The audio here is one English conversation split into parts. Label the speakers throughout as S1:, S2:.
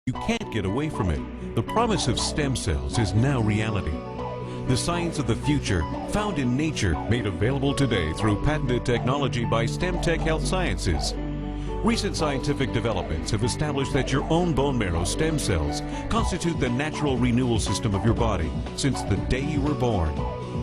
S1: You can't get away from it. The promise of stem cells is now reality. The science of the future, found in nature, made available today through patented technology by Stemtech Health Sciences. Recent scientific developments have established that your own bone marrow stem cells constitute the natural renewal system of your body since the day you were born.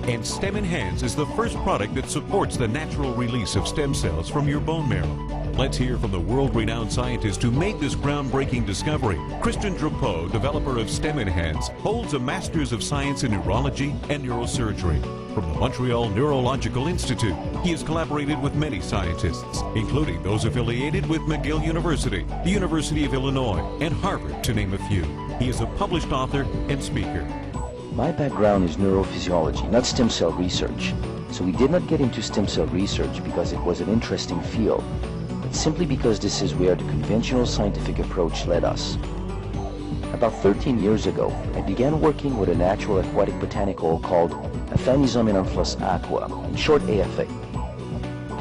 S1: And Stemtech is the first product that supports the natural release of stem cells from your bone marrow. Let's hear from the world-renowned scientist who made this groundbreaking discovery. Christian Drapeau, developer of Stemtech, holds a Master's of Science in Neurology and Neurosurgery from the Montreal Neurological Institute. He has collaborated with many scientists, including those affiliated with McGill University, the University of Illinois, and Harvard, to name a few. He is a published author and speaker.
S2: My background is neurophysiology, not stem cell research. So we did not get into stem cell research because it was an interesting field, but simply because this is where the conventional scientific approach led us. About 13 years ago, I began working with a natural aquatic botanical called Aphanizomenon Flos-aquae, in short AFA.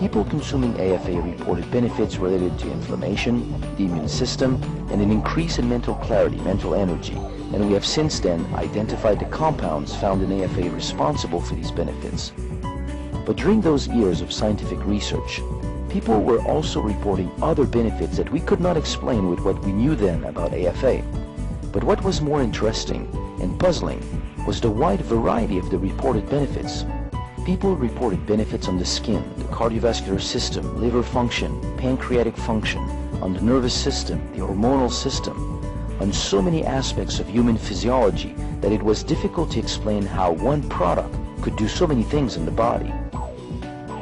S2: People consuming AFA reported benefits related to inflammation, the immune system, and an increase in mental clarity, mental energy. And we have since then identified the compounds found in AFA responsible for these benefits. But during those years of scientific research, people were also reporting other benefits that we could not explain with what we knew then about AFA. But what was more interesting and puzzling was the wide variety of the reported benefits. People reported benefits on the skin, the cardiovascular system, liver function, pancreatic function, on the nervous system, the hormonal system, on so many aspects of human physiology that it was difficult to explain how one product could do so many things in the body.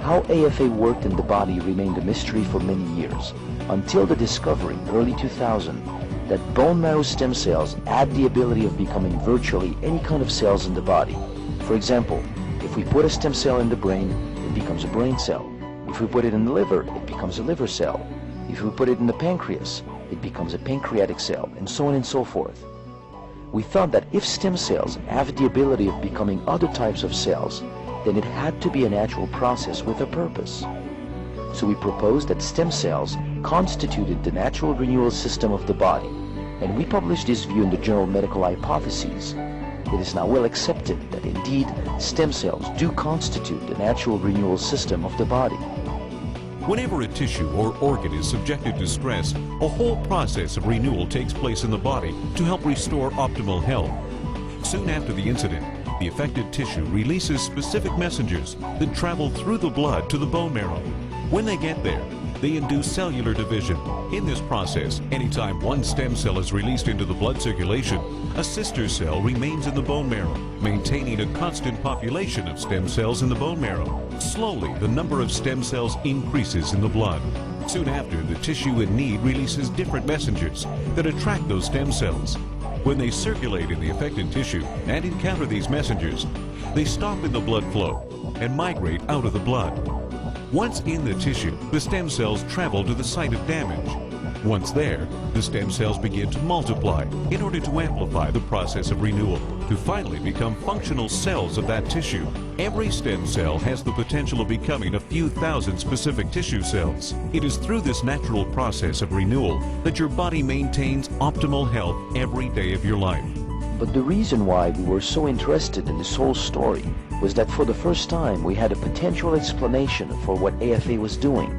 S2: How AFA worked in the body remained a mystery for many years, until the discovery in early 2000 that bone marrow stem cells had the ability of becoming virtually any kind of cells in the body. For example, if we put a stem cell in the brain, it becomes a brain cell. If we put it in the liver, it becomes a liver cell. If we put it in the pancreas, it becomes a pancreatic cell, and so on and so forth. We thought that if stem cells have the ability of becoming other types of cells, then it had to be a natural process with a purpose. So we proposed that stem cells constituted the natural renewal system of the body, and we published this view in the journal Medical Hypotheses. It is now well accepted that indeed stem cells do constitute the natural renewal system of the body.
S1: Whenever a tissue or organ is subjected to stress, a whole process of renewal takes place in the body to help restore optimal health. Soon after the incident, the affected tissue releases specific messengers that travel through the blood to the bone marrow. When they get there, they induce cellular division. In this process, anytime one stem cell is released into the blood circulation, a sister cell remains in the bone marrow, maintaining a constant population of stem cells in the bone marrow. Slowly, the number of stem cells increases in the blood. Soon after, the tissue in need releases different messengers that attract those stem cells. When they circulate in the affected tissue and encounter these messengers, they stop in the blood flow and migrate out of the blood. Once in the tissue, the stem cells travel to the site of damage. Once there, the stem cells begin to multiply in order to amplify the process of renewal, to finally become functional cells of that tissue. Every stem cell has the potential of becoming a few thousand specific tissue cells. It is through this natural process of renewal that your body maintains optimal health every day of your life.
S2: But the reason why we were so interested in this whole story was that for the first time we had a potential explanation for what AFA was doing.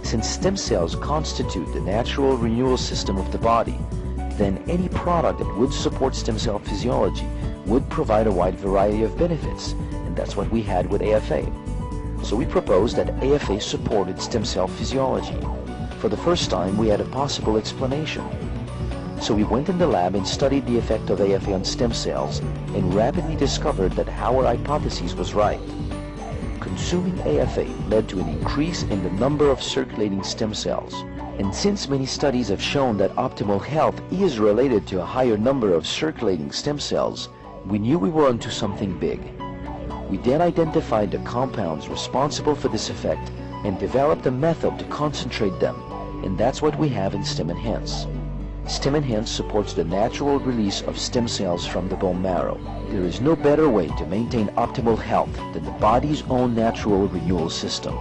S2: Since stem cells constitute the natural renewal system of the body, then any product that would support stem cell physiology would provide a wide variety of benefits, and that's what we had with AFA. So we proposed that AFA supported stem cell physiology. For the first time, we had a possible explanation. So we went in the lab and studied the effect of AFA on stem cells and rapidly discovered that our hypothesis was right. Consuming AFA led to an increase in the number of circulating stem cells. And since many studies have shown that optimal health is related to a higher number of circulating stem cells, we knew we were onto something big. We then identified the compounds responsible for this effect and developed a method to concentrate them, and that's what we have in Stemtech. Stemtech supports the natural release of stem cells from the bone marrow. There is no better way to maintain optimal health than the body's own natural renewal system.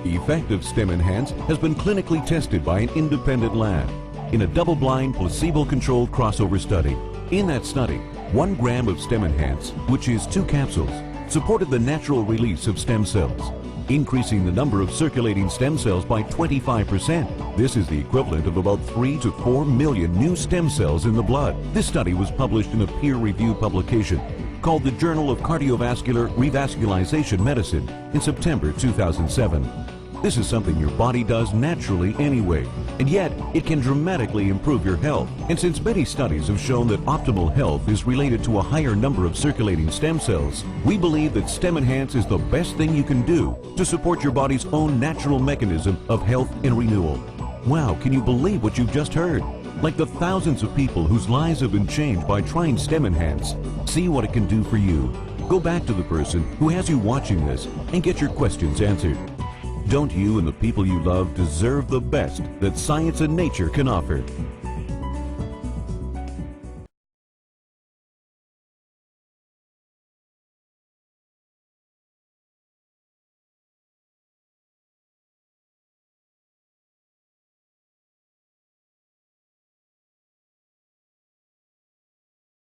S1: The effect of Stemtech has been clinically tested by an independent lab. in a double-blind, placebo-controlled crossover study. In that study, 1 gram of Stem Enhance, which is 2 capsules, supported the natural release of stem cells, increasing the number of circulating stem cells by 25%. This is the equivalent of about 3 to 4 million new stem cells in the blood. This study was published in a peer-reviewed publication called the Journal of Cardiovascular Revascularization Medicine in September 2007. This is something your body does naturally anyway, and yet it can dramatically improve your health. And since many studies have shown that optimal health is related to a higher number of circulating stem cells, we believe that Stem Enhance is the best thing you can do to support your body's own natural mechanism of health and renewal. Wow, can you believe what you've just heard? Like the thousands of people whose lives have been changed by trying Stem Enhance. See what it can do for you. Go back to the person who has you watching this and get your questions answered. Don't you and the people you love deserve the best that science and nature can offer?